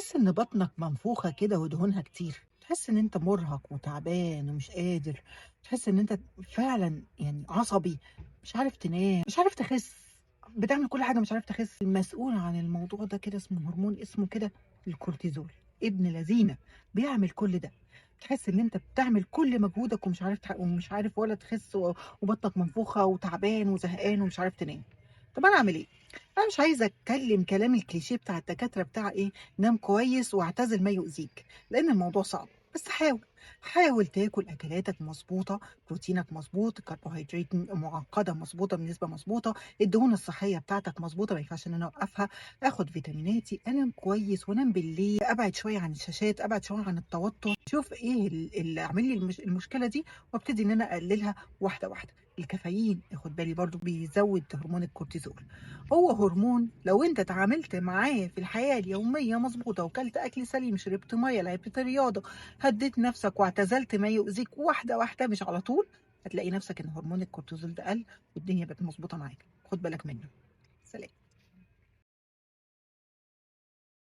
تحس إن بطنك منفوخة كده ودهونها كتير، تحس إن أنت مرهق وتعبان ومش قادر، تحس إن أنت فعلًا يعني عصبي، مش عارف تنام، مش عارف تخس، بتعمل كل حاجة مش عارف تخس. المسؤول عن الموضوع ده كده اسمه هرمون اسمه كده الكورتيزول، ابن لذينة بيعمل كل ده. تحس إن أنت بتعمل كل مجهودك ومش عارف ولا تخس وبطنك منفوخة وتعبان وزهقان ومش عارف تنام. طب أنا أعمل إيه؟ أنا مش عايزة أتكلم كلام الكليشيه بتاع الدكاترة بتاع إيه، نام كويس واعتزل ما يؤذيك، لأن الموضوع صعب، بس حاول تاكل أكلاتك مضبوطة، بروتينك مضبوط، الكربوهيدرات معقدة مضبوطة بنسبة مضبوطة، الدهون الصحية بتاعتك مضبوطة ما ينفعش إن أنا أوقفها، آخد فيتاميناتي، أنام كويس وأنام بالليل، أبعد شوية عن الشاشات، أبعد شوية عن التوتر، شوف إيه اللي عامل لي المشكلة دي وابتدي إن أنا أقللها واحدة واحدة. الكافيين آخد بالي برضه بيزود هرمون الكورتيزول. هو هرمون لو أنت اتعاملت معاه في الحياة اليومية مضبوطة وكلت أكل سليم، شربت مَيّة، لعبت رياضة، هدّيت نَفْسك واعتزلت ما يؤذيك واحدة، واحدة مش على طول، هتلاقي نَفْسك إن هرمون الكورتيزول ده قَل والدنيا بقت مضبوطة معاك، خُد بالك منّه. سلام.